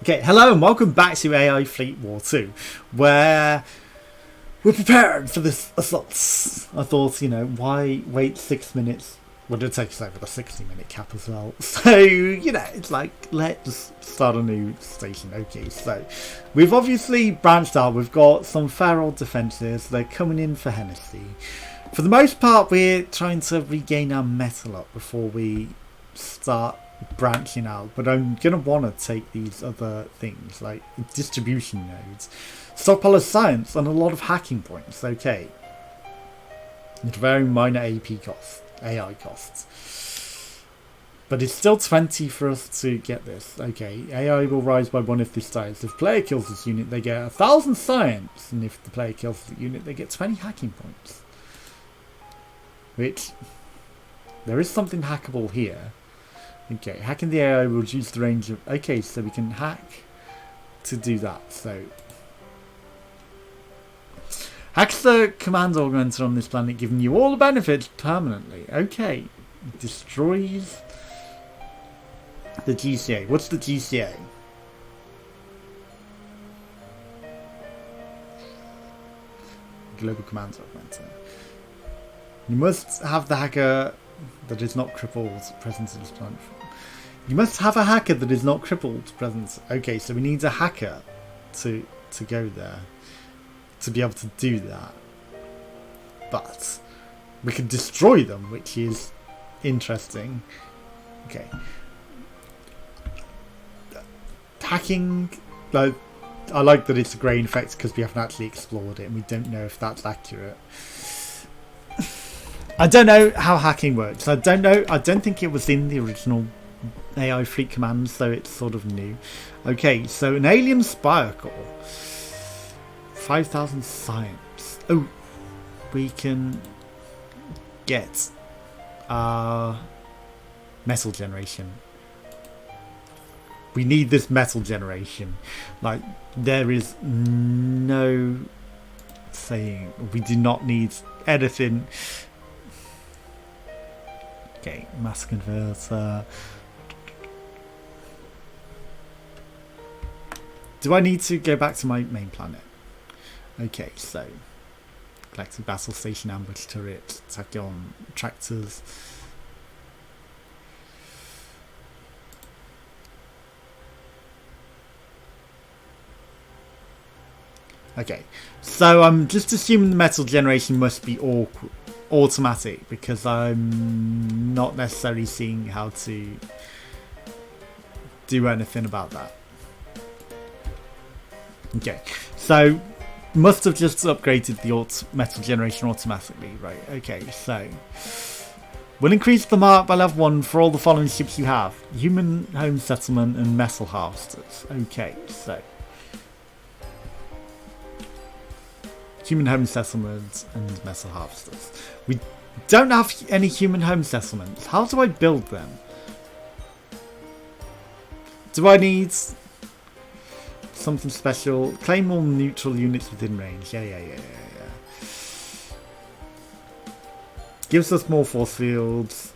Okay, hello and welcome back to AI Fleet War 2, where we're prepared for this assault. I thought, why wait 6 minutes? Well, it takes over the 60-minute cap as well. So, it's like, let's start a new station. Okay, so we've obviously branched out. We've got some fair old defences. They're coming in for Hennessy. For the most part, we're trying to regain our metal up before we start branching out, but I'm gonna want to take these other things like distribution nodes, stockpile of science, and a lot of hacking points. Okay, with very minor AI costs, but it's still 20 for us to get this. Okay, AI will rise by 1 if this dies. If player kills this unit, they get 1,000 science, and if the player kills the unit, they get 20 hacking points. Which, there is something hackable here. Okay, hacking the AI will reduce the range of... Okay, so we can hack to do that. So, hacks the command augmenter on this planet, giving you all the benefits permanently. Okay, destroys the GCA. What's the GCA? Global command augmenter. You must have the hacker that is not crippled present in this planet. You must have a hacker that is not crippled present. Okay, so we need a hacker to go there to be able to do that. But we can destroy them, which is interesting. Okay. Hacking, like, I like that it's a grain effect because we haven't actually explored it and we don't know if that's accurate. I don't know how hacking works. I don't know. I don't think it was in the original AI Fleet Command, so it's sort of new. Okay, so an alien spire core. 5,000 science. Oh, we can get metal generation. We need this metal generation. Like, there is no saying. We do not need anything. Okay, mass converter. Do I need to go back to my main planet? Okay, so collective battle station, ambush turret, attack on tractors. Okay, so I'm just assuming the metal generation must be automatic because I'm not necessarily seeing how to do anything about that. Okay, so must have just upgraded the metal generation automatically, right? Okay, so will increase the mark by level 1 for all the following ships you have: human home settlement and metal harvesters. Okay, so human home settlements and metal harvesters. We don't have any human home settlements. How do I build them? Do I need something special? Claim all neutral units within range. Yeah. Gives us more force fields.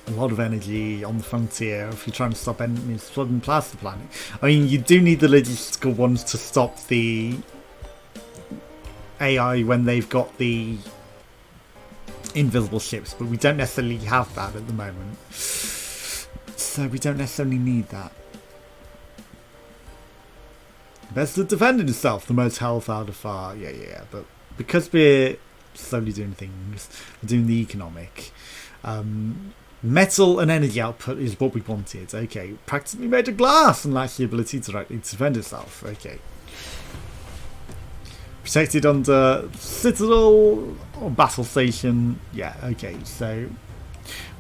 A lot of energy on the frontier if you're trying to stop enemies flooding past the planet. I mean, you do need the logistical ones to stop the AI when they've got the invisible ships, but we don't necessarily have that at the moment, so we don't necessarily need that. Best to defend itself, the most health out of far. Yeah, but because we're slowly doing things, we're doing the economic. Metal and energy output is what we wanted. Okay, practically made of glass and lacks the ability to directly defend itself. Okay. Protected under citadel or battle station. Yeah, okay, so...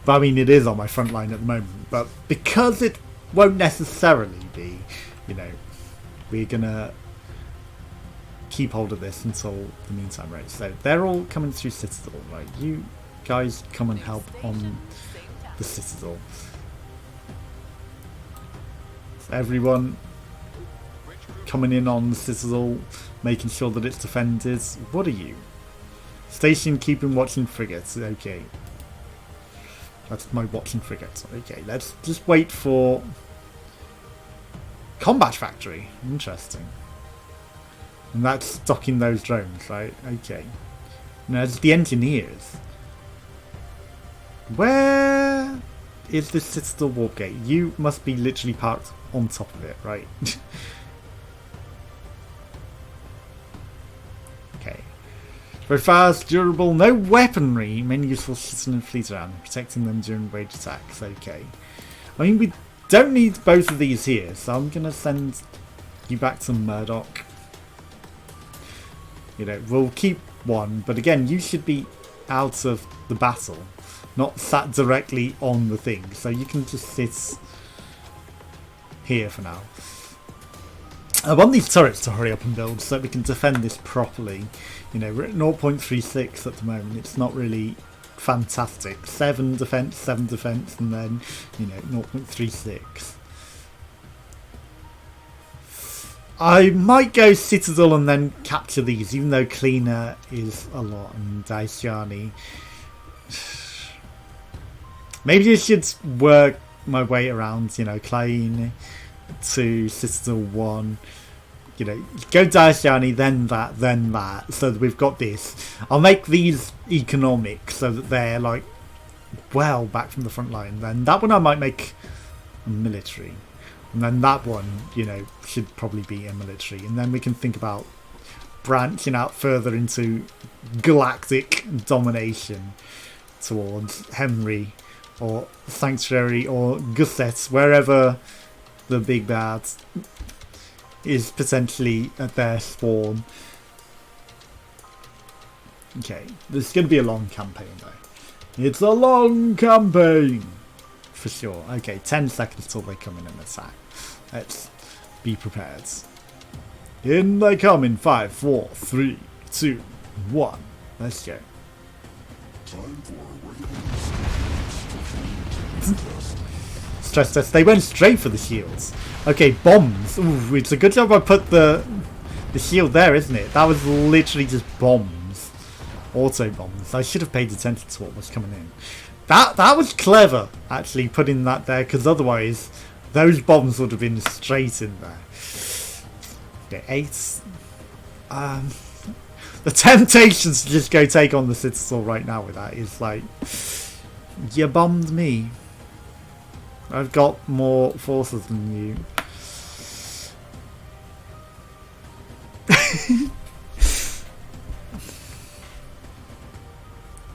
But I mean, it is on my front line at the moment. But because it won't necessarily be, we're going to keep hold of this until the meantime, right? So they're all coming through citadel, right? You guys come and help on the citadel. So everyone coming in on the citadel, making sure that it's defended. What are you? Station keeping watching frigates. Okay. That's my watching frigates. Okay, let's just wait for Combat factory. Interesting. And that's stocking those drones, right? Okay. Now it's the engineers. Where is this Citadel warp gate? You must be literally parked on top of it, right? Okay. Very fast, durable, no weaponry. Many useful citizen and fleet around, protecting them during wage attacks. Okay. I mean, we don't need both of these here, so I'm going to send you back to Murdoch. You know, we'll keep one, but again, you should be out of the battle, not sat directly on the thing, so you can just sit here for now. I want these turrets to hurry up and build so that we can defend this properly. You know, we're at 0.36 at the moment. It's not really fantastic. 7 defense, and then, you know, 0.36. I might go Citadel and then capture these, even though Cleaner is a lot, and Daisiani. Maybe I should work my way around, you know, Klein to Citadel 1. You know, go Daisiani, then that, so that we've got this. I'll make these economic so that they're, like, well back from the front line. Then that one I might make military. And then that one, you know, should probably be a military. And then we can think about branching out further into galactic domination towards Henry or Sanctuary or Gusset, wherever the big bad is potentially at their spawn. Okay, this is going to be a long campaign though. It's a long campaign! For sure. Okay, 10 seconds till they come in and attack. Let's be prepared. In they come in 5, 4, 3, 2, 1. Let's go. Stress test. They went straight for the shields. Okay, bombs. Ooh, it's a good job I put the shield there, isn't it? That was literally just bombs. Auto bombs. I should have paid attention to what was coming in. That was clever, actually, putting that there, because otherwise those bombs would have been straight in there. Okay, 8. The temptation to just go take on the Citadel right now with that is like, you bombed me. I've got more forces than you.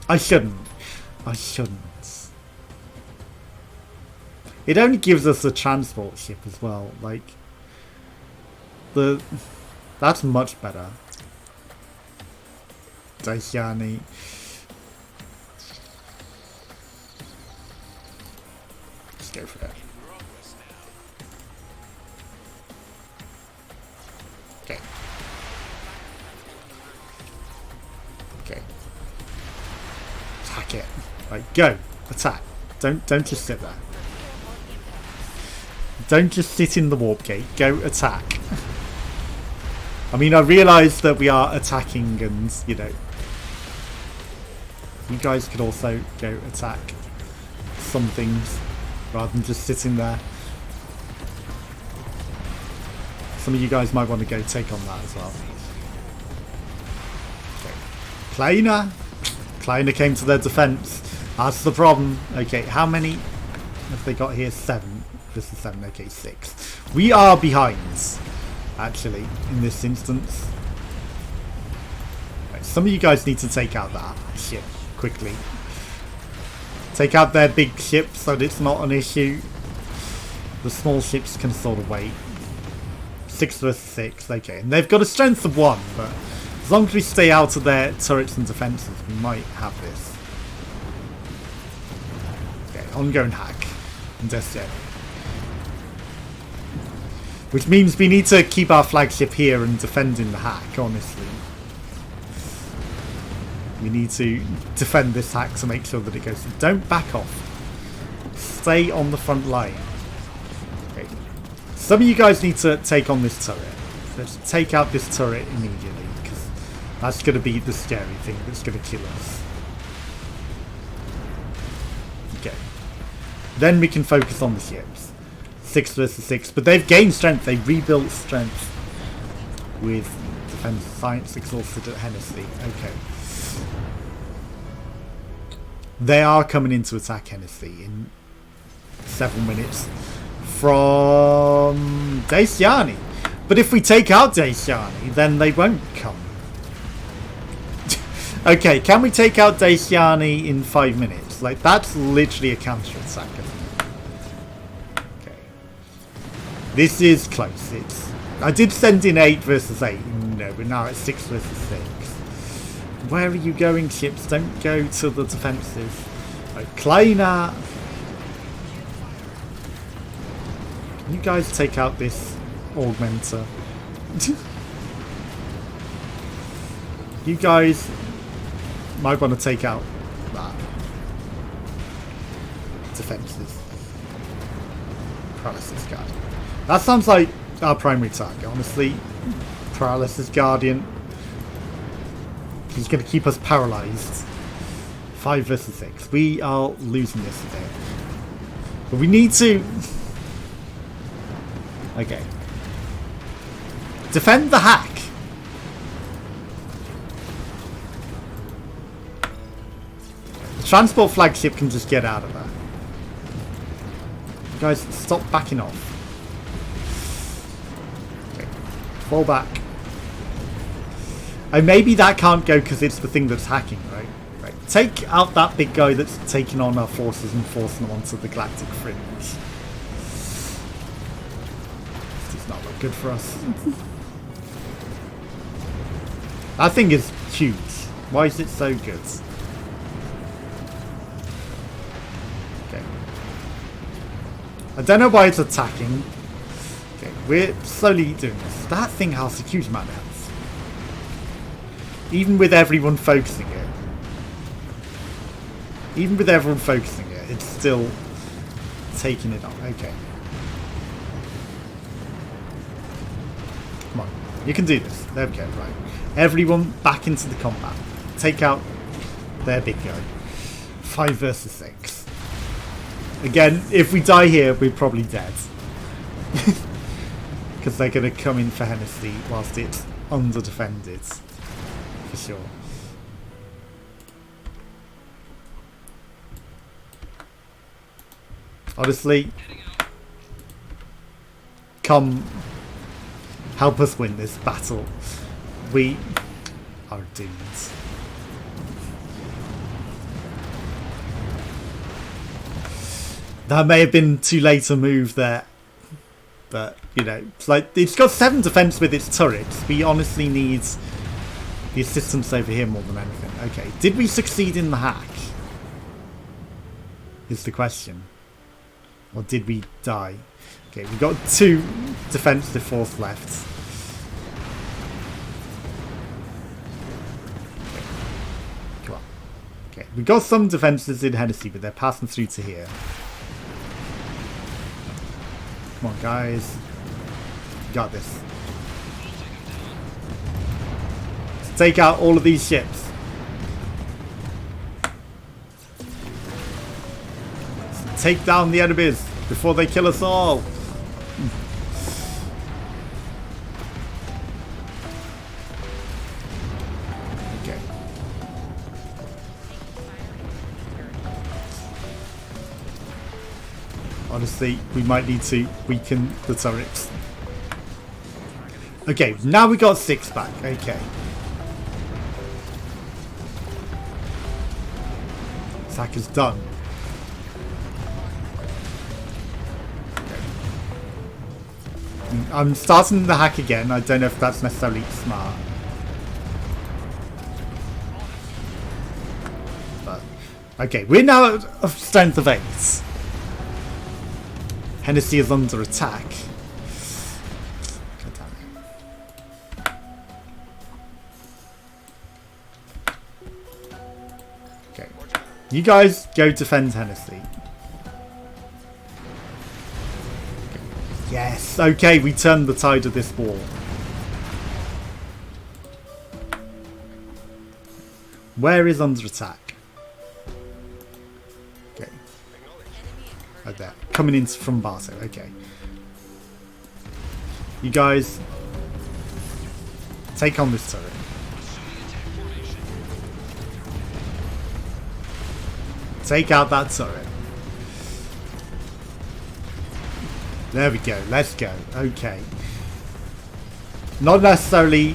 I shouldn't. It only gives us a transport ship as well. Like, that's much better. Daisiani. Let's go for that. Okay. Okay. Attack it. Right, go. Attack. Don't just sit there. Don't just sit in the warp gate. Go attack. I mean, I realise that we are attacking and, you know, you guys could also go attack some things rather than just sitting there. Some of you guys might want to go take on that as well. Okay. Kleiner came to their defence. That's the problem. Okay, how many have they got here? 7. This is 7. Okay, 6. We are behind, actually, in this instance. Right, some of you guys need to take out that ship quickly. Take out their big ship so that it's not an issue. The small ships can sort of wait. 6 vs 6. Okay, and they've got a strength of 1, but as long as we stay out of their turrets and defences, we might have this. Okay, ongoing hack and Desio. Which means we need to keep our flagship here and defending the hack, honestly. We need to defend this hack to make sure that it goes. Don't back off. Stay on the front line. Okay. Some of you guys need to take on this turret. Let's take out this turret immediately, because that's going to be the scary thing that's going to kill us. Okay. Then we can focus on the ships. 6 versus 6, but they've gained strength. They rebuilt strength with defense science exhausted at Hennessy. Okay. They are coming in to attack Hennessy in 7 minutes from Daciani. But if we take out Daciani, then they won't come. Okay, can we take out Daciani in 5 minutes? Like, that's literally a counter-attack, isn't it? Okay. This is close. I did send in 8 versus 8. No, we're now at 6 versus 6. Where are you going, ships? Don't go to the defensive. Like, Kleiner. Can you guys take out this augmenter? You guys might want to take out that. Defenses. Paralysis Guardian. That sounds like our primary target, honestly. Paralysis Guardian. He's going to keep us paralyzed. 5 versus 6. We are losing this today. But we need to... Okay. Defend the hack. The transport flagship can just get out of there. You guys, stop backing off. Okay. Fall back. Oh, maybe that can't go because it's the thing that's hacking, right? Right. Take out that big guy that's taking on our forces and forcing them onto the galactic fringe. This does not look good for us. That thing is huge. Why is it so good? Okay. I don't know why it's attacking. Okay, we're slowly doing this. That thing has a huge amount of health. Even with everyone focusing it. Even with everyone focusing it, it's still taking it on. Okay. Come on. You can do this. There we go. Right. Everyone back into the combat. Take out their big guy. 5 versus 6. Again, if we die here, we're probably dead. Because they're going to come in for Hennessy whilst it's under-defended. For sure. Honestly, come help us win this battle. We are doomed. That may have been too late a move there. But, you know, it's like it's got 7 defense with its turrets. We honestly need the assistance over here more than anything. Okay, did we succeed in the hack? Is the question. Or did we die? Okay, we've got 2 defensive force left. Okay. Come on. Okay, we've got some defenses in Hennessy, but they're passing through to here. Come on, guys. You got this. Let's take out all of these ships. Let's take down the enemies before they kill us all. Okay. Honestly, we might need to weaken the turrets. Okay, now we got 6 back. Okay. This hack is done. Okay. I'm starting the hack again. I don't know if that's necessarily smart. But, okay, we're now at a strength of 8. Hennessy is under attack. God damn it. Okay. You guys go defend Hennessy. Okay. Yes. Okay, we turned the tide of this war. Where is under attack? Okay. Right there. Coming in from Barto. Okay. You guys take on this turret. Take out that turret. There we go. Let's go. Okay. Not necessarily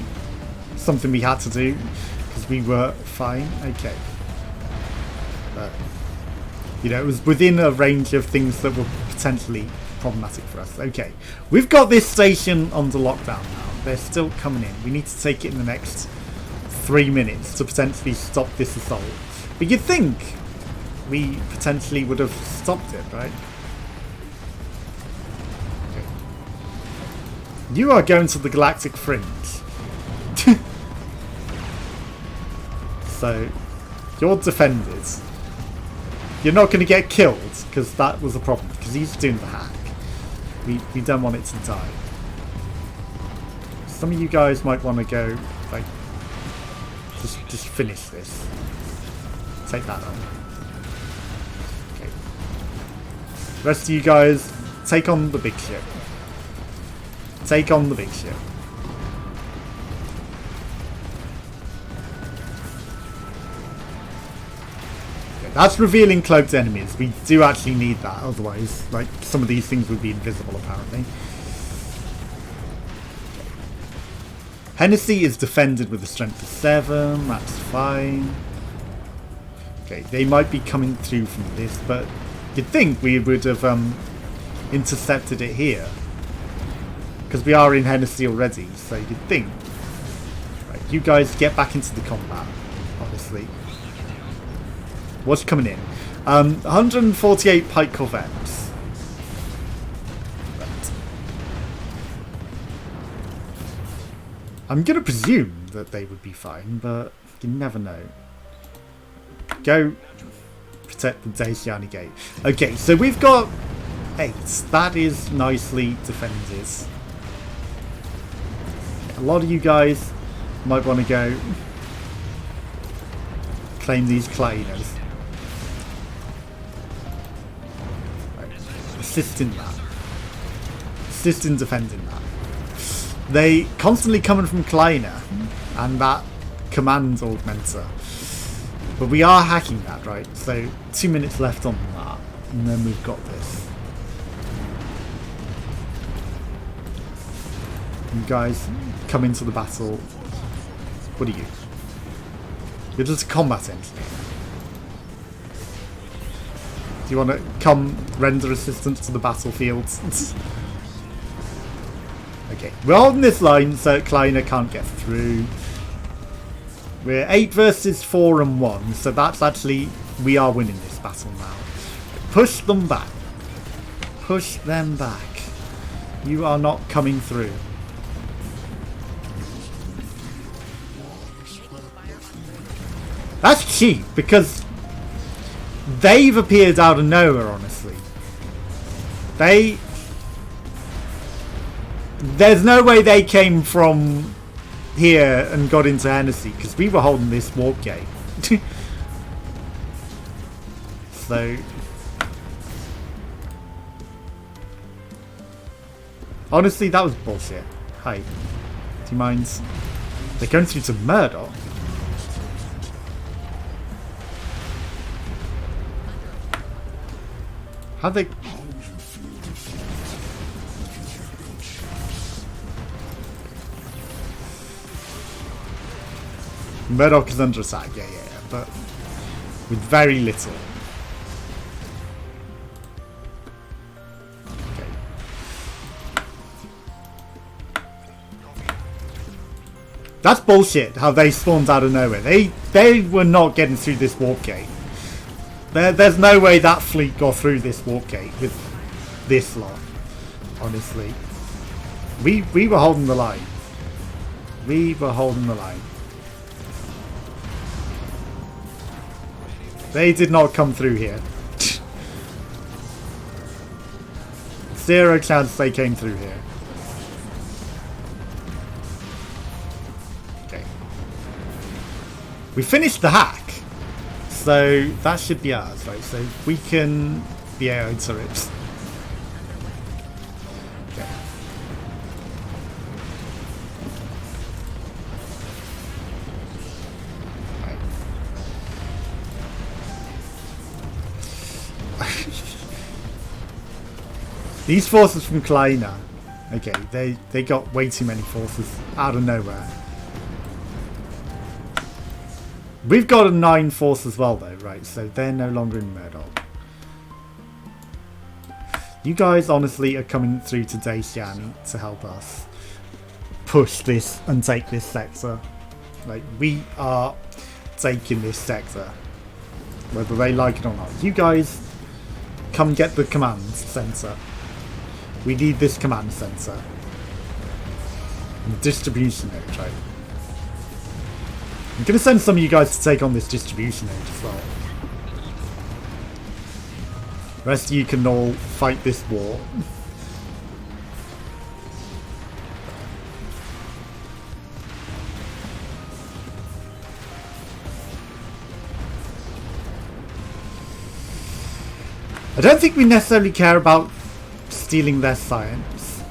something we had to do because we were fine. Okay. But, you know, it was within a range of things that were potentially problematic for us. Okay. We've got this station under lockdown now. They're still coming in. We need to take it in the next 3 minutes to potentially stop this assault. But you'd think we potentially would have stopped it, right? Okay. You are going to the Galactic Fringe. So, you're defended. You're not going to get killed, because that was a problem, because he's doing the hack. We don't want it to die. Some of you guys might want to go, like, just finish this. Take that on. Okay. The rest of you guys, take on the big ship. Take on the big ship. That's revealing cloaked enemies. We do actually need that, otherwise, like, some of these things would be invisible, apparently. Hennessy is defended with a strength of 7. That's fine. Okay, they might be coming through from this, but you'd think we would have intercepted it here. Because we are in Hennessy already, so you'd think. Right, you guys get back into the combat, obviously. What's coming in? 148 Pike Corvettes. Right. I'm going to presume that they would be fine, but you never know. Go protect the Daciani Gate. Okay, so we've got 8. That is nicely defended. A lot of you guys might want to go claim these Clainas. Assist in that. Assist in defending that. They constantly coming from Kleiner and that command augmenter. But we are hacking that, right? So 2 minutes left on that. And then we've got this. You guys come into the battle. What are you? You're just a combat engineer. Do you want to come render assistance to the battlefield? Okay, we're holding this line so Kleiner can't get through. We're 8 versus 4 and 1, so that's actually, we are winning this battle now. Push them back. Push them back. You are not coming through. That's cheap, because they've appeared out of nowhere, honestly. There's no way they came from here and got into Hennessy, because we were holding this warp gate. So, honestly, that was bullshit. Hi. Do you mind? They're going through to Murdoch. How they? Murdoch is under attack, yeah, but with very little. Okay. That's bullshit. How they spawned out of nowhere. They were not getting through this warp gate. There's no way that fleet got through this warp gate with this lot. Honestly, we were holding the line. We were holding the line. They did not come through here. 0 chance they came through here. Okay. We finished the hack. So that should be ours, right? So we can the AI turrets. Okay. These forces from Kleiner. Okay, they got way too many forces out of nowhere. We've got a 9 force as well though, right? So they're no longer in Murdoch. You guys honestly are coming through to Dacian to help us push this and take this sector. Like, we are taking this sector, whether they like it or not. You guys come get the command center. We need this command center. And distribution node, right? I'm going to send some of you guys to take on this distribution node as well. The rest of you can all fight this war. I don't think we necessarily care about stealing their science.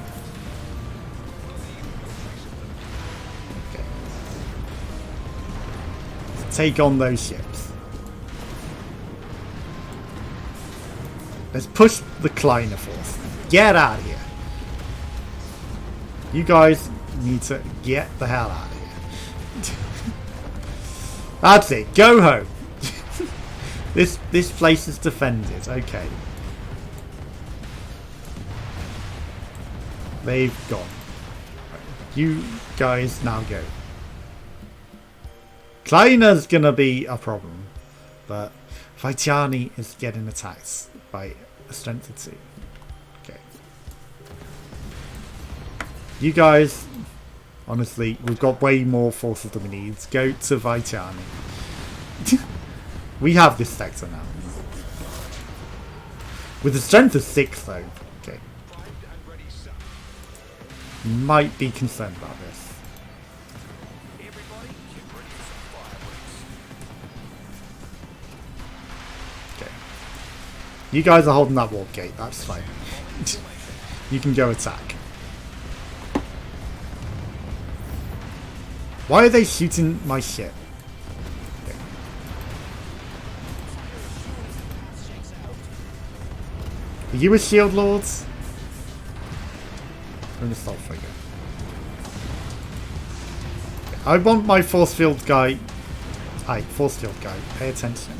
Okay. Let's take on those ships. Let's push the Kleiner force. Get out of here. You guys need to get the hell out of here. That's it. Go home. This place is defended. Okay. They've gone. You guys now go. Kleiner's gonna be a problem, but Vaitiani is getting attacked by a strength of 2. Okay. You guys, honestly, we've got way more forces than we need. Go to Vaitiani. We have this sector now. With a strength of 6 though. Okay. Might be concerned about this. Okay. You guys are holding that warp gate, that's fine. You can go attack. Why are they shooting my ship? Okay. Are you a shield lords? I'm gonna stop figure. I want my force field guy. Hi, force field guy. Pay attention.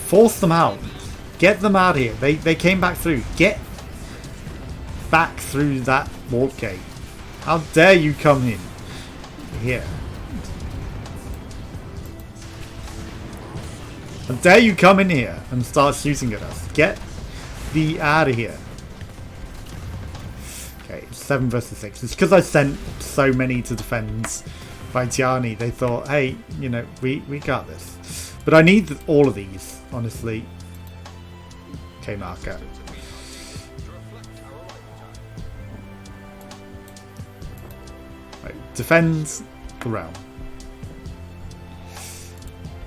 Force them out. Get them out of here. They came back through. Get back through that warp gate. How dare you come in here? How dare you come in here and start shooting at us? Get the out of here. Okay, 7 versus 6. It's because I sent so many to defend Vaitiani. They thought, hey, you know, we got this. But I need all of these, honestly. Okay, marker. Right, defend the realm.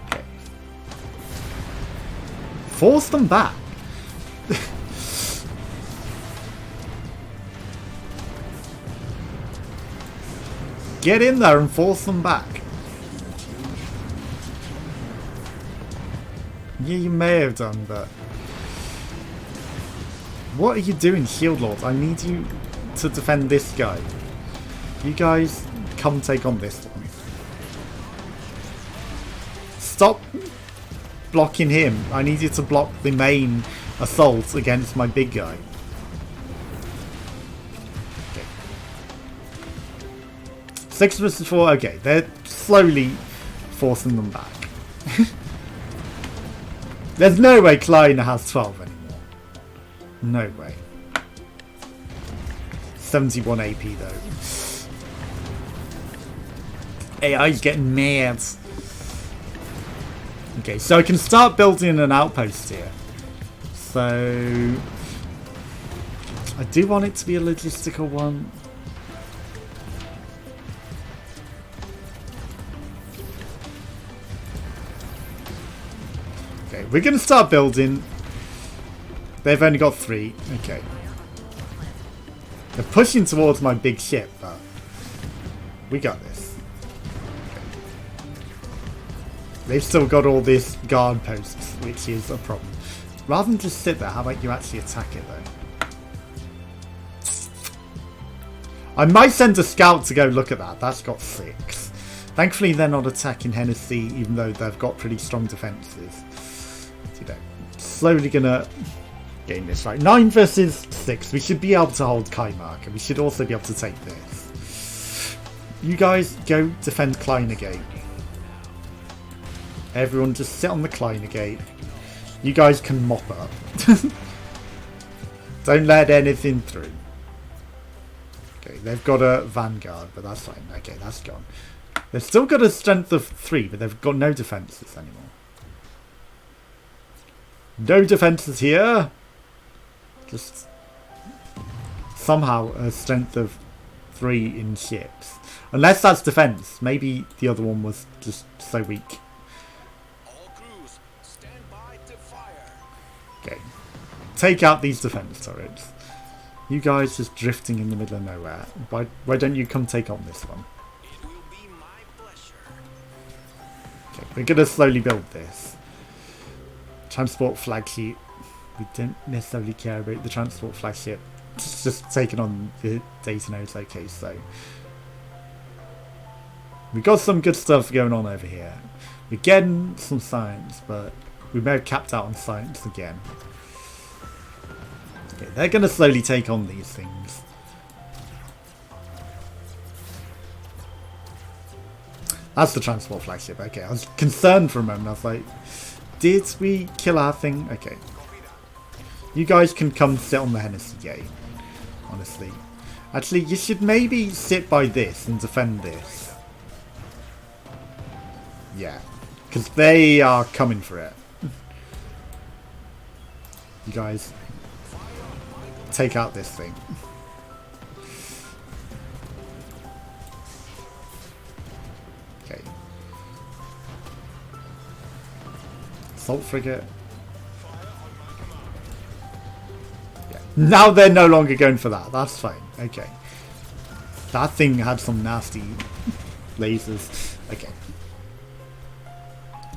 Okay. Force them back. Get in there and force them back. Yeah, you may have done, but... What are you doing, Shield Lords? I need you to defend this guy. You guys come take on this one. Stop blocking him. I need you to block the main assault against my big guy. 6 versus 4, okay, they're slowly forcing them back. There's no way Kleiner has 12 anymore. No way. 71 AP though. AI's getting mad. Okay, so I can start building an outpost here. So... I do want it to be a logistical one. We're going to start building. They've only got 3. Okay. They're pushing towards my big ship, but we got this. Okay. They've still got all this guard posts, which is a problem. Rather than just sit there, how about you actually attack it though? I might send a scout to go look at that. That's got 6. Thankfully they're not attacking Hennessy, even though they've got pretty strong defences. You know, slowly gonna gain this right. 9 versus 6. We should be able to hold Kaimark, and we should also be able to take this. You guys go defend Kleiner Gate. Everyone just sit on the Kleiner Gate. You guys can mop up. Don't let anything through. Okay, they've got a Vanguard, but that's fine. Okay, that's gone. They've still got a strength of 3, but they've got no defences anymore. No defences here. Just somehow a strength of 3 in ships. Unless that's defence. Maybe the other one was just so weak. All crews, stand by to fire. Okay. Take out these defence turrets. You guys just drifting in the middle of nowhere. Why don't you come take on this one? It will be my pleasure. Okay, we're going to slowly build this. Transport flagship. We don't necessarily care about the transport flagship. It's just taking on the data nodes. Okay, so we've got some good stuff going on over here. We're getting some science, but we may have capped out on science again. Okay, they're going to slowly take on these things. That's the transport flagship. Okay, I was concerned for a moment. I was like, did we kill our thing? Okay. You guys can come sit on the Hennessy Gate, honestly. Actually, you should maybe sit by this and defend this. Yeah, because they are coming for it. You guys take out this thing. Okay. Assault frigate. Yeah. Now they're no longer going for that. That's fine. Okay. That thing had some nasty lasers. Okay.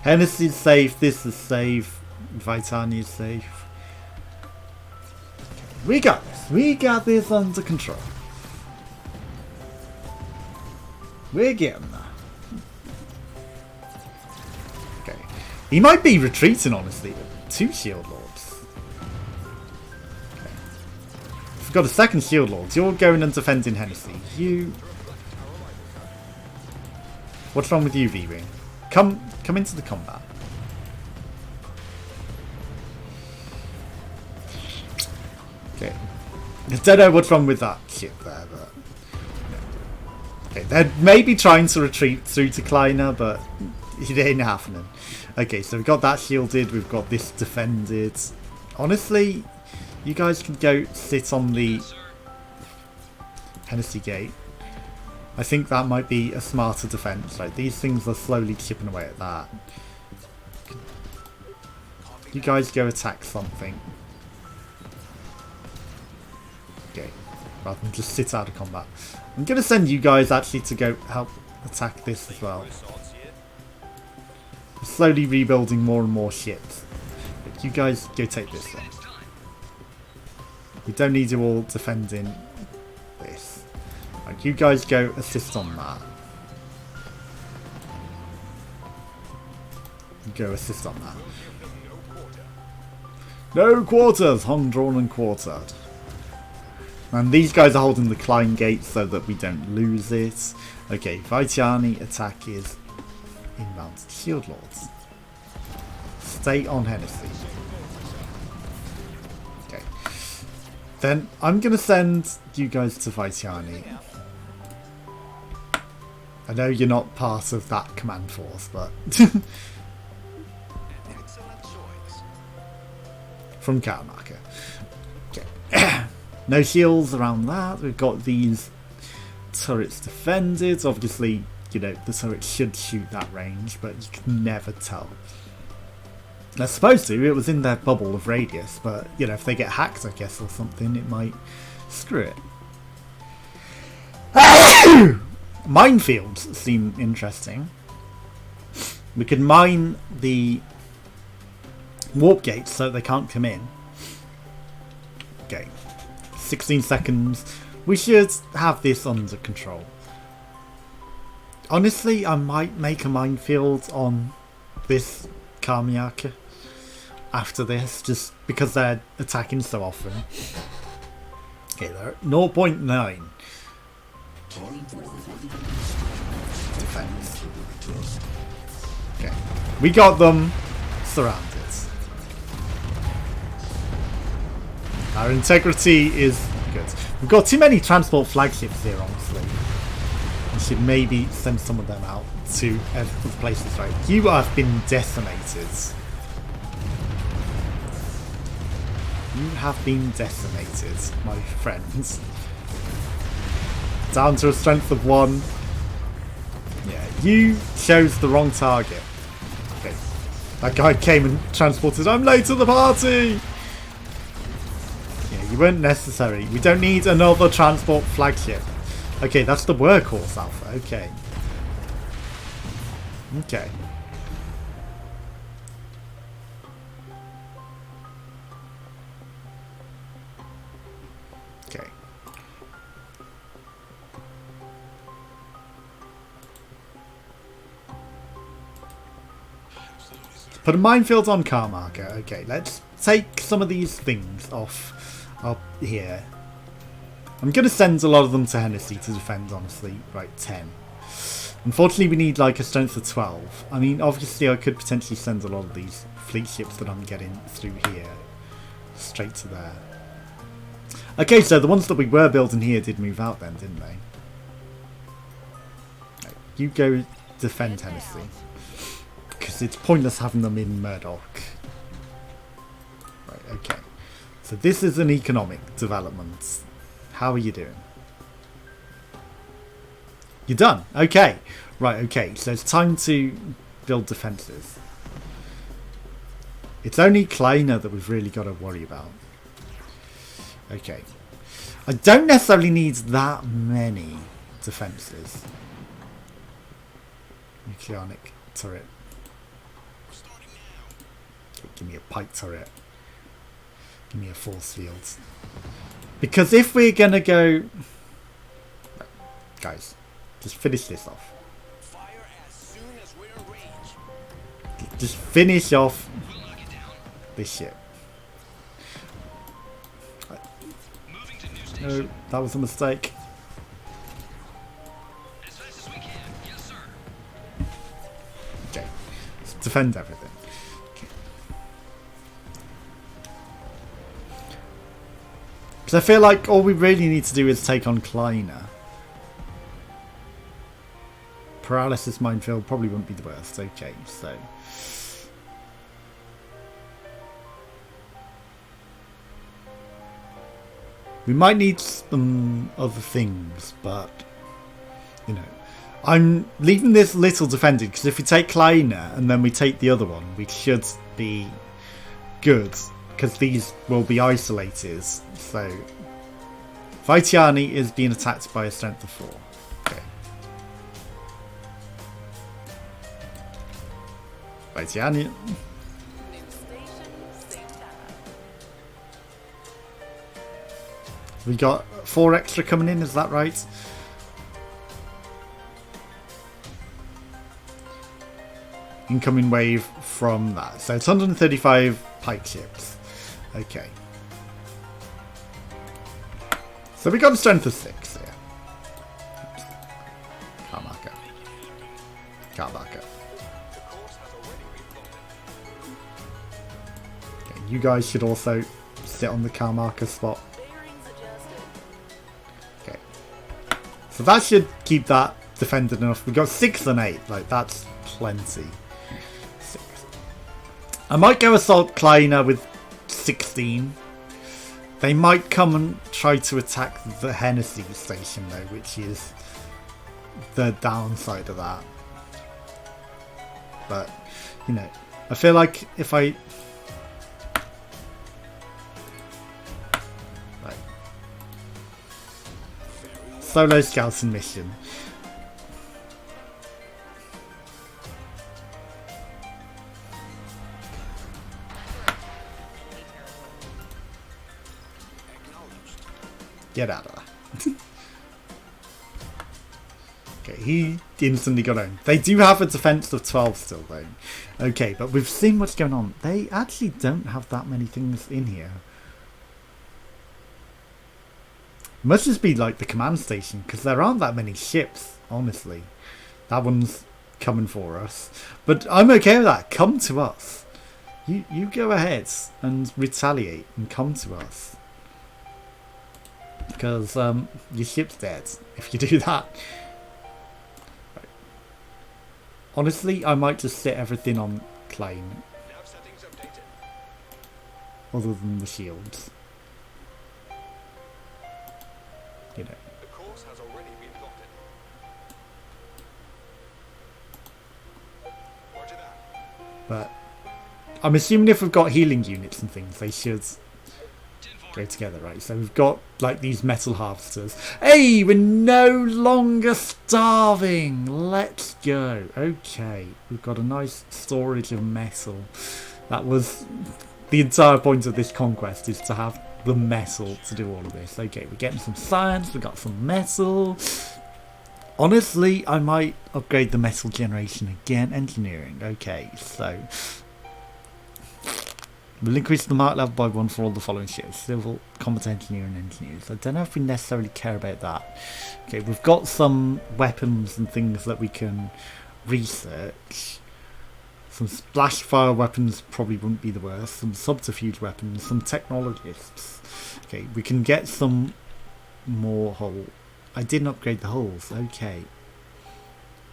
Hennessy's safe. This is safe. Vitani's safe. We got this. We got this under control. We're getting there. Okay. He might be retreating, honestly. 2 Shield Lords. Okay. We've got a second Shield Lord. You're going and defending Hennessy. You... What's wrong with you, V-Wing? Come into the combat. Okay. I don't know what's wrong with that ship there, but... Okay, they're maybe trying to retreat through to Kleiner, but it ain't happening. Okay, so we've got that shielded, we've got this defended. Honestly, you guys can go sit on the Hennessy Gate. I think that might be a smarter defense. Like, these things are slowly chipping away at that. You guys go attack something. Okay, rather than just sit out of combat. I'm going to send you guys actually to go help attack this as well. I'm slowly rebuilding more and more ships. But you guys go take this one. We don't need you all defending this. Like, you guys go assist on that. Go assist on that. No quarters! Hung, drawn and quartered. And these guys are holding the Klein Gate so that we don't lose it. Okay, Vitiani attack is inbound. Shield Lords. Stay on Hennessy. Okay. Then I'm going to send you guys to Vitiani. I know you're not part of that command force, but... From Karamarka. Okay. No shields around that. We've got these turrets defended. Obviously, you know, the turrets should shoot that range, but you can never tell. They're supposed to. It was in their bubble of radius, but, you know, if they get hacked, I guess, or something, it might screw it. Minefields seem interesting. We could mine the warp gates so they can't come in. Okay. 16 seconds. We should have this under control. Honestly, I might make a minefield on this Kamiaka after this, just because they're attacking so often. Okay, they're at 0.9. Defense. Okay. We got them surrounded. Our integrity is good. We've got too many transport flagships here, honestly. We should maybe send some of them out to other places, right? You have been decimated. You have been decimated, my friends. Down to a strength of 1. Yeah, you chose the wrong target. Okay. That guy came and transported. I'm late to the party! Yeah, you weren't necessary. We don't need another transport flagship. Okay, that's the workhorse alpha. Okay. Okay. Okay. Put a minefield on car marker. Okay, let's take some of these things off up here. I'm going to send a lot of them to Hennessy to defend, honestly. Right, 10. Unfortunately, we need like a strength of 12. I mean, obviously, I could potentially send a lot of these fleet ships that I'm getting through here straight to there. Okay, so the ones that we were building here did move out then, didn't they? Right, you go defend Hennessy. Because it's pointless having them in Murdoch. Right, okay. So this is an economic development. How are you doing? You're done. Okay. Right, okay. So it's time to build defences. It's only Kleiner that we've really got to worry about. Okay. I don't necessarily need that many defences. Nucleonic turret. Give me a pike turret. Give me a force field. Because if we're going to go... Guys, just finish this off. Fire as soon as we're in range. Just finish off this ship. No, that was a mistake. As fast as we can. Yes, sir. Okay, let's defend everything. Because I feel like all we really need to do is take on Kleiner. Paralysis minefield probably wouldn't be the worst. Okay, so... we might need some other things, but... you know... I'm leaving this little defended, because if we take Kleiner and then we take the other one, we should be good. Because these will be isolated. So Vaitiani is being attacked by a strength of 4. Okay. Vaitiani. We got 4 extra coming in, is that right? Incoming wave from that. So it's 135 pike ships. Okay. So we got a strength of 6 here. Kamaka. Kamaka. Okay, you guys should also sit on the Kamaka spot. Okay. So that should keep that defended enough. We got 6 and 8. Like, that's plenty. 6. I might go assault Kleiner with 16. They might come and try to attack the Hennessy station though, which is the downside of that. But, you know, I feel like if I... right. Solo scouting mission. Get out of there. Okay, he instantly got owned. They do have a defense of 12 still, though. Okay, but we've seen what's going on. They actually don't have that many things in here. Must just be like the command station, because there aren't that many ships, honestly. That one's coming for us. But I'm okay with that. Come to us. You go ahead and retaliate and come to us. Because your ship's dead if you do that. Right. Honestly, I might just set everything on claim. Nav settings updated. Other than the shields. You know. The course has already been plotted. Roger that. But I'm assuming if we've got healing units and things, they should go together, right? So we've got like these metal harvesters. Hey, we're no longer starving. Let's go. Okay, we've got a nice storage of metal. That was the entire point of this conquest, is to have the metal to do all of this. Okay, we're getting some science. We've got some metal. Honestly, I might upgrade the metal generation again. Engineering. Okay, so we'll increase the mark level by 1 for all the following ships. Civil, combat engineer and engineers. I don't know if we necessarily care about that. Okay, we've got some weapons and things that we can research. Some splash fire weapons probably wouldn't be the worst. Some subterfuge weapons. Some technologists. Okay, we can get some more hull. I didn't upgrade the hulls. Okay.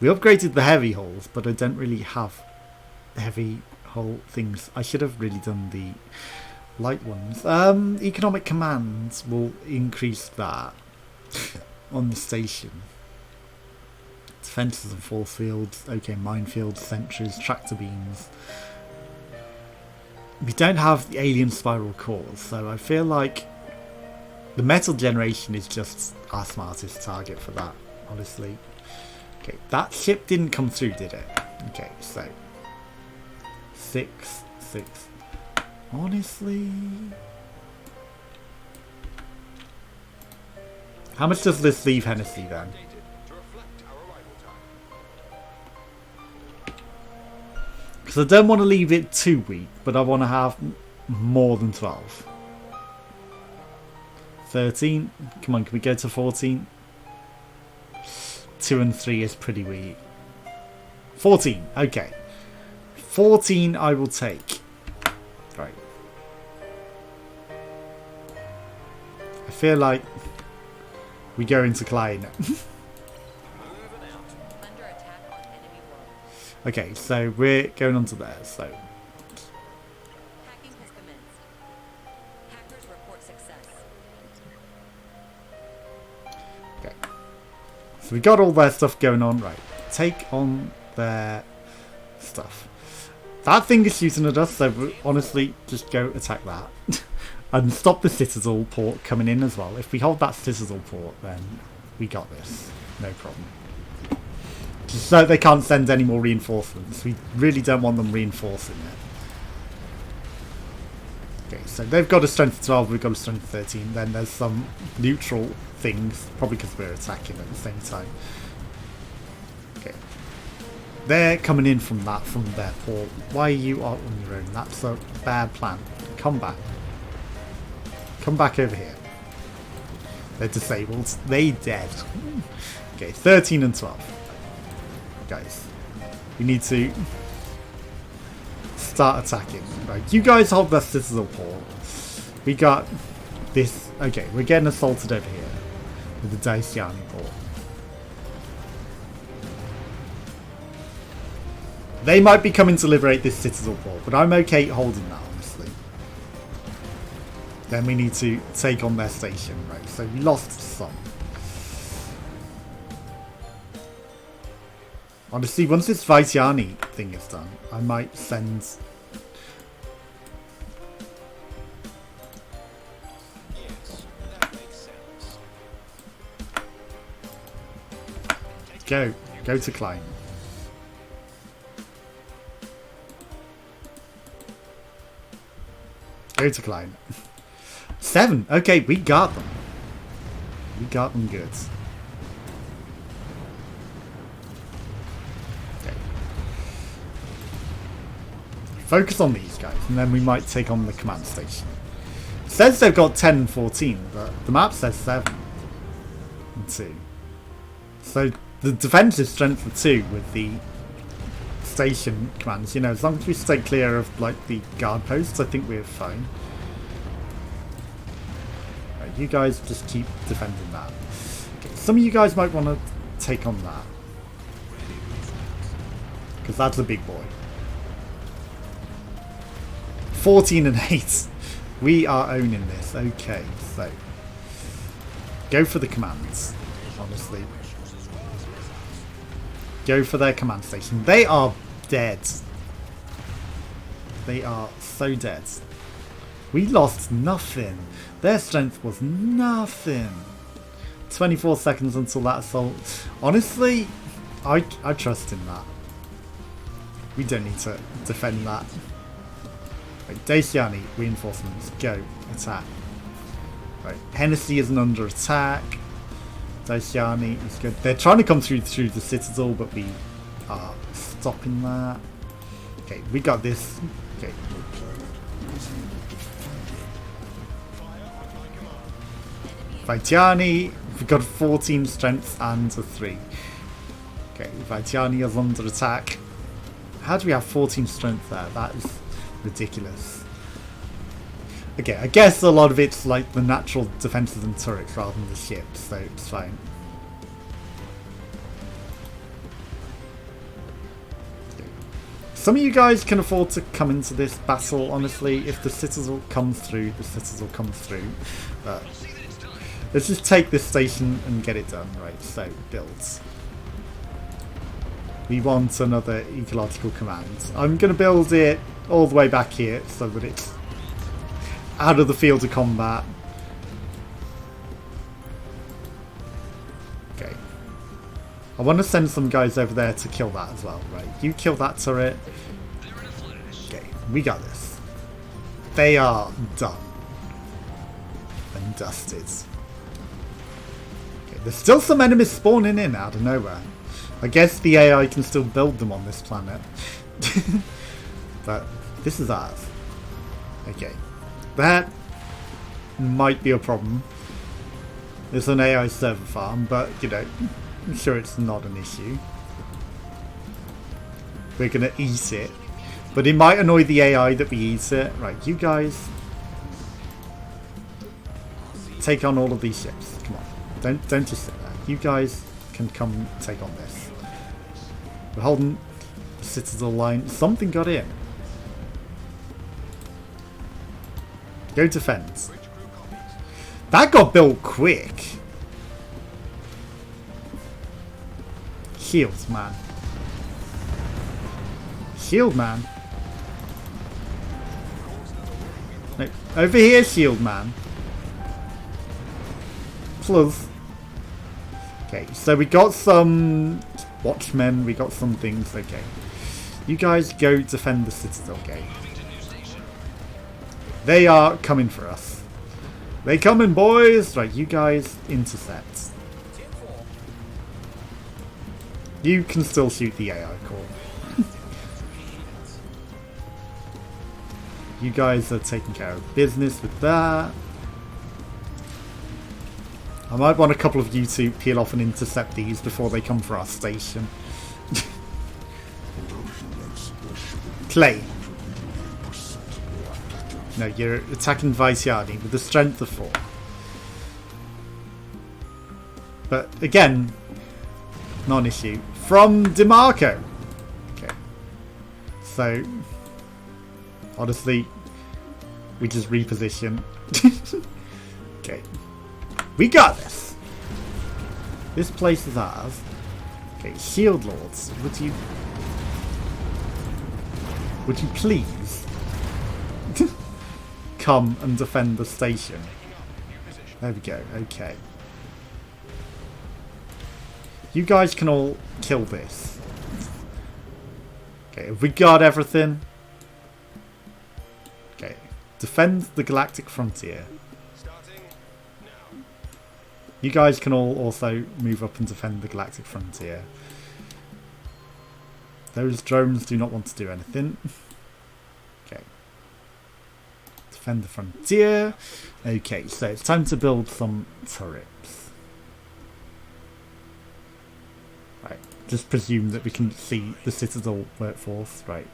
We upgraded the heavy hulls, but I don't really have heavy hull things. I should have really done the light ones. Economic commands will increase that on the station. Defences and force fields. Okay, minefields, sentries, tractor beams. We don't have the alien spiral cores, so I feel like the metal generation is just our smartest target for that, honestly. Okay, that ship didn't come through, did it? Okay, so 6. Honestly, how much does this leave Hennessy then? To reflect our arrival time. Because I don't want to leave it too weak, but I want to have more than 12. 13. Come on, can we go to 14? 2 and 3 is pretty weak. 14. Okay. 14 I will take. Right. I feel like we go into Klein. Moving out. Under attack on enemy world. Okay, so we're going on to there. So Hacking has commenced. Hackers report success. okay. So we got all their stuff going on. Right. Take on their stuff. That thing is shooting at us, so we honestly just go attack that. And stop the Citadel port coming in as well. If we hold that Citadel port, then we got this. No problem. Just so they can't send any more reinforcements. We really don't want them reinforcing it. Okay, so they've got a strength of 12, we've got a strength of 13. Then there's some neutral things, probably because we're attacking at the same time. Okay. They're coming in from their port. Why are you out on your own? That's a bad plan. Come back. Come back over here. They're disabled. They dead. Okay, 13 and 12. Guys, we need to start attacking. Right, you guys hold the Citadel port. We got this. Okay, we're getting assaulted over here with the Daciani port. They might be coming to liberate this Citadel port, but I'm okay holding that, honestly. Then we need to take on their station, right? So we lost some. Honestly, once this Vaitiani thing is done, I might send... Yes, that makes sense. Go to Klein. Go to Klein. 7. Okay, we got them. we got them good. Okay. Focus on these guys, and then we might take on the command station. It says they've got 10 and 14, but the map says 7 and 2. So the defensive strength of 2 with the station commands, you know, as long as we stay clear of like the guard posts, I think we're fine. Right, you guys just keep defending that. Okay, some of you guys might want to take on that, because that's a big boy. 14 and 8. We are owning this. Okay, so go for the commands, honestly. Go for their command station. They are dead. They are so dead. We lost nothing. Their strength was nothing. 24 seconds until that assault. Honestly, I trust in that. We don't need to defend that. Right, Daciani, reinforcements, go, attack. Right, Hennessy isn't under attack. Daciani is good. They're trying to come through the citadel, but we are stopping that. Okay, we got this. Okay. Vaitiani, we've got 14 strength and a 3. Okay, Vaitiani is under attack. How do we have 14 strength there? That is ridiculous. Okay, I guess a lot of it's like the natural defenses and turrets rather than the ships, so it's fine. Okay. Some of you guys can afford to come into this battle, honestly. If the citadel comes through, the citadel comes through. But let's just take this station and get it done. Right, so builds. We want another ecological command. I'm going to build it all the way back here so that it's out of the field of combat. Okay. I want to send some guys over there to kill that as well, right? You kill that turret. Okay, we got this. They are done. And dusted. Okay, there's still some enemies spawning in out of nowhere. I guess the AI can still build them on this planet. But this is ours. Okay. That might be a problem. It's an AI server farm, but, you know, I'm sure it's not an issue. We're going to eat it. But it might annoy the AI that we eat it. Right, you guys take on all of these ships. Come on. Don't just sit there. You guys can come take on this. We're holding the citadel line. Something got in. Go defend. That got built quick. Shields, man. Shield, man. No, over here, shield, man. Plus. Okay, so we got some watchmen. We got some things. Okay. You guys go defend the citadel gate. They are coming for us. They coming, boys! Right, you guys intercept. You can still shoot the AI core. You guys are taking care of business with that. I might want a couple of you to peel off and intercept these before they come for our station. Clay. No, you're attacking Vaitiani with the strength of 4. But again, not an issue. From DeMarco. Okay. So, honestly, we just reposition. Okay. We got this. This place is ours. Okay, Shield Lords, would you please come and defend the station? There we go. Okay. You guys can all kill this. Okay, have we got everything? Okay. Defend the galactic frontier. You guys can all also move up and defend the galactic frontier. Those drones do not want to do anything. Okay. Defend the frontier. Okay, so it's time to build some turrets. Right, just presume that we can see the Citadel workforce. Right,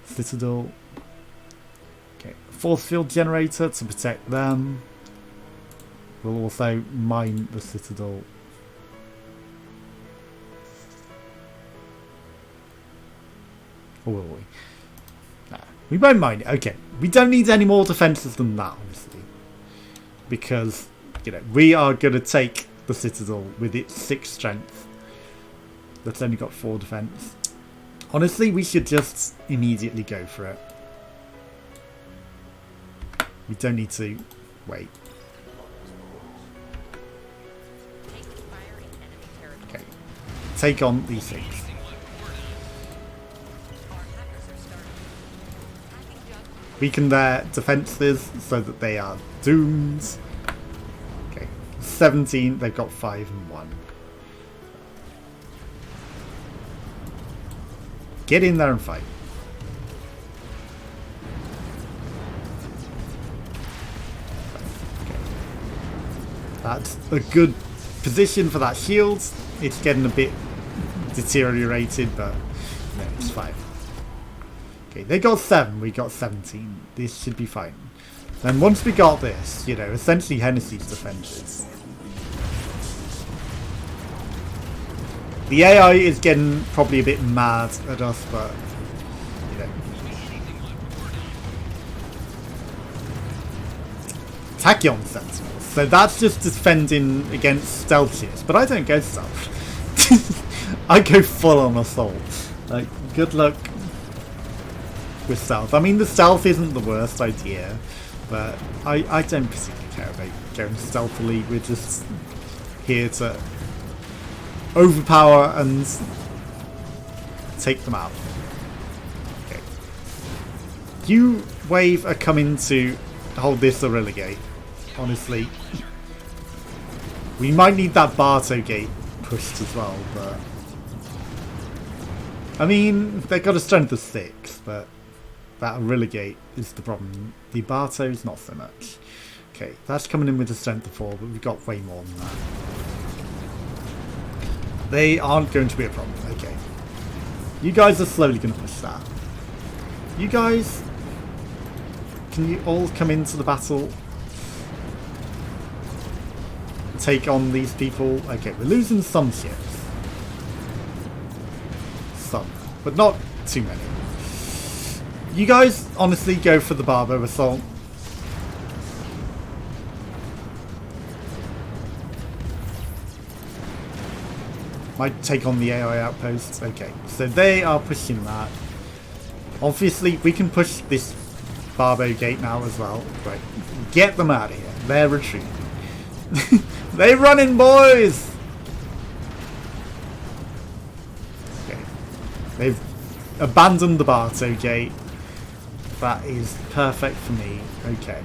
Citadel. Okay, force field generator to protect them. We'll also mine the Citadel. Or will we? Nah, we won't mine it. Okay, we don't need any more defences than that, honestly. Because, you know, we are going to take the Citadel with its 6 strength. That's only got 4 defence. Honestly, we should just immediately go for it. We don't need to wait. Taking fire in enemy territory. Okay, take on these things. Our hackers are starting. Hacking jug. Weaken their defences so that they are doomed. Okay, 17, they've got 5 and 1. Get in there and fight. Okay. That's a good position for that shield. It's getting a bit deteriorated, but no, it's fine. Okay, they got 7, we got 17. This should be fine. Then once we got this, you know, essentially Hennessy's defended. The AI is getting probably a bit mad at us, but, you know. Tachyon Sentinels. So that's just defending against stealth ships, but I don't go stealth. I go full on assault. Like, good luck with stealth. I mean, the stealth isn't the worst idea, but I don't particularly care about going stealthily. We're just here to overpower and take them out. Okay. You wave are coming to hold this or relegate. Honestly, we might need that Barto gate pushed as well, but I mean, they've got a strength of 6, but that relegate is the problem. The Barto's not so much. Okay, that's coming in with a strength of 4, but we've got way more than that. They aren't going to be a problem. Okay. You guys are slowly going to push that. You guys, can you all come into the battle? Take on these people. Okay, we're losing some ships. Some. But not too many. You guys honestly go for the Barbo assault. Might take on the AI outposts. Okay, so they are pushing that. Obviously, we can push this Barbo gate now as well. Right, get them out of here. They're retreating. They're running, boys! Okay, they've abandoned the Barto gate. That is perfect for me. Okay.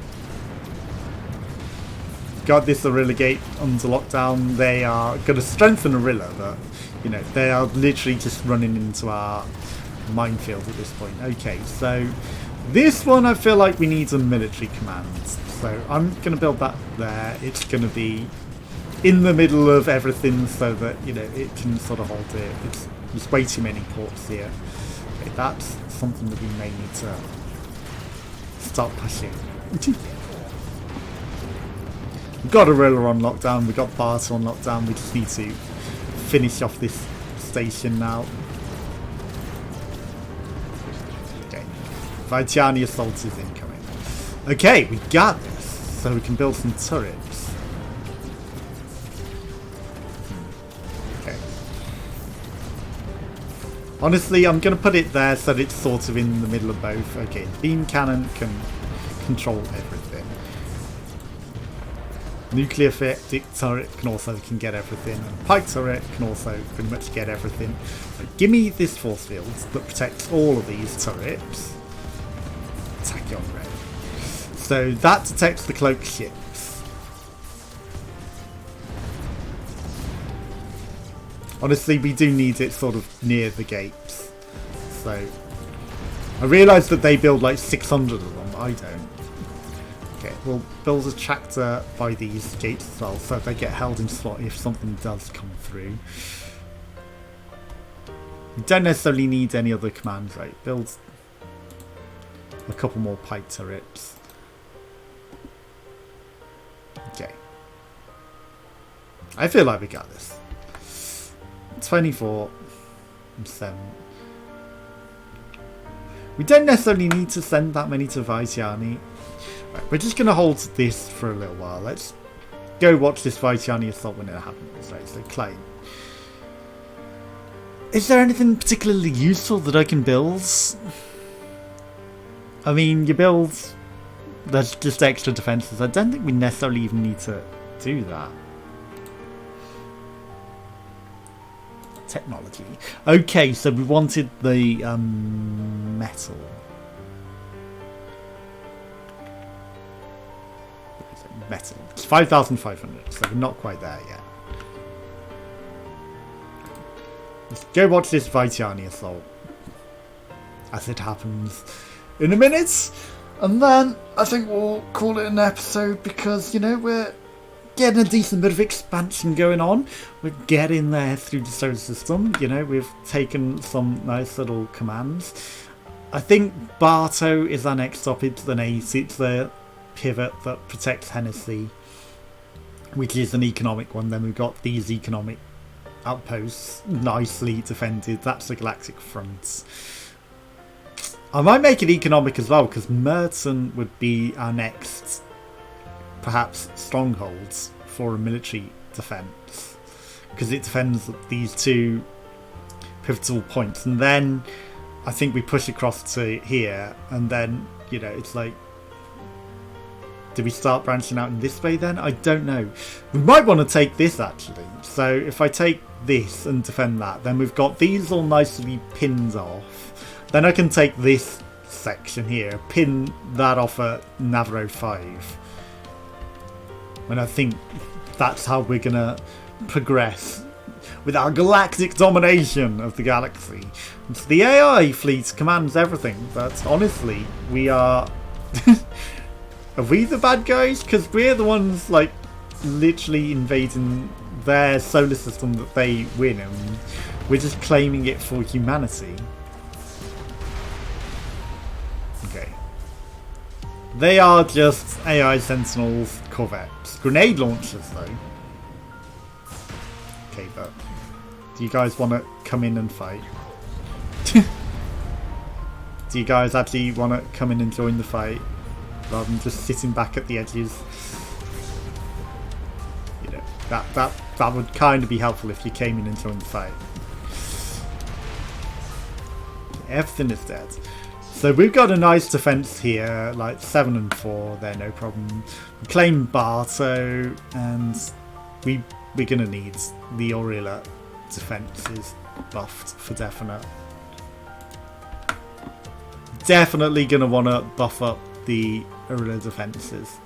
Got this Arilla gate under lockdown. They are going to strengthen Arilla, but you know, they are literally just running into our minefield at this point. Okay, so this one I feel like we need a military command. So I'm going to build that there. It's going to be in the middle of everything so that, you know, it can sort of hold it. There's way too many ports here. Okay, that's something that we may need to start pushing. We've got Arilla on lockdown, we've got Barter on lockdown, we just need to finish off this station now. Okay, Vajani Assault is incoming. Okay, we got this, so we can build some turrets. Okay. Honestly, I'm going to put it there so that it's sort of in the middle of both. Okay, beam cannon can control everything. Nuclear Phaetic turret can get everything, and Pike turret can also pretty much get everything. But give me this force field that protects all of these turrets. Tachyon red. So that detects the cloaked ships. Honestly, we do need it sort of near the gates. So, I realise that they build like 600 of them. I don't. Okay, we'll build a tractor by these gates as well, so they get held in slot if something does come through. We don't necessarily need any other commands, right? Build a couple more pike turrets. Okay. I feel like we got this. 24 and 7. We don't necessarily need to send that many to Vaitiani. Right, we're just going to hold this for a little while. Let's go watch this Vaitiani assault when it happens. Right, so claim. Is there anything particularly useful that I can build? I mean, you build... There's just extra defences. I don't think we necessarily even need to do that. Technology. Okay, so we wanted the metal. Metal. It's 5,500, so we're not quite there yet. Let's go watch this Vaitiani assault as it happens in a minute, and then I think we'll call it an episode because, you know, we're getting a decent bit of expansion going on. We're getting there through the solar system. You know, we've taken some nice little commands. I think Barto is our next stop. It's an ace. It's the pivot that protects Hennessy, which is an economic one. Then we've got these economic outposts nicely defended. That's the Galactic Front. I might make it economic as well because Merton would be our next perhaps strongholds for a military defense because it defends these two pivotal points, and then I think we push across to here, and then, you know, it's like, do we start branching out in this way then? I don't know. We might want to take this actually. So if I take this and defend that, then we've got these all nicely pinned off. Then I can take this section here, pin that off at Navarro 5. And I think that's how we're going to progress with our galactic domination of the galaxy. And so the AI fleet commands everything, but honestly, we are... Are we the bad guys? Because we're the ones, like, literally invading their solar system that they win, and we're just claiming it for humanity. Okay. They are just AI Sentinels corvettes. Grenade launchers, though. Okay, but do you guys want to come in and fight? Do you guys actually want to come in and join the fight? Rather than just sitting back at the edges. You know, that would kind of be helpful if you came in and joined the fight. Everything is dead. So we've got a nice defense here, like 7 and 4, they're no problem. We claim Barto, and we're gonna need the Aurilla defenses buffed for definite. Definitely gonna wanna buff up the Aurilla defences.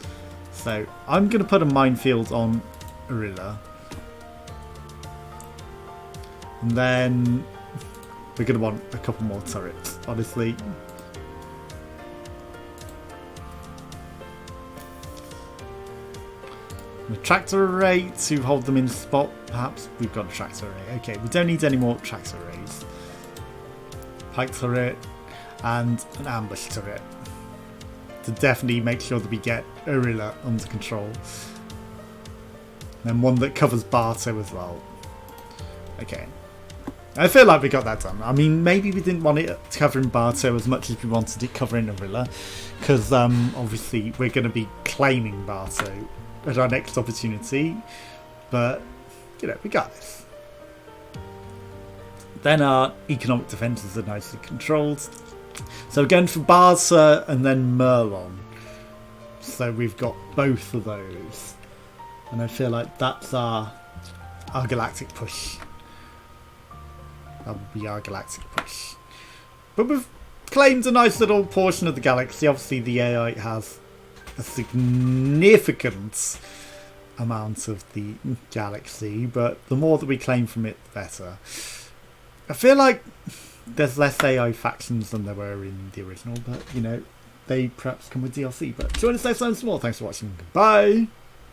So I'm going to put a minefield on Aurilla. And then we're going to want a couple more turrets, honestly. A tractor array to hold them in spot, perhaps. We've got a tractor array. Okay, we don't need any more tractor arrays. Pike turret and an ambush turret. To definitely make sure that we get Aurilla under control. And one that covers Barto as well. Okay. I feel like we got that done. I mean, maybe we didn't want it covering Barto as much as we wanted it covering Aurilla. Because obviously we're going to be claiming Barto at our next opportunity. But, you know, we got this. Then our economic defences are nicely controlled. So we're going for Barca and then Merlon. So we've got both of those. And I feel like that's our galactic push. That would be our galactic push. But we've claimed a nice little portion of the galaxy. Obviously the AI has a significant amount of the galaxy, but the more that we claim from it, the better. I feel like there's less AI factions than there were in the original, but, you know, they perhaps come with DLC. But join us next time for more. Thanks for watching. Goodbye!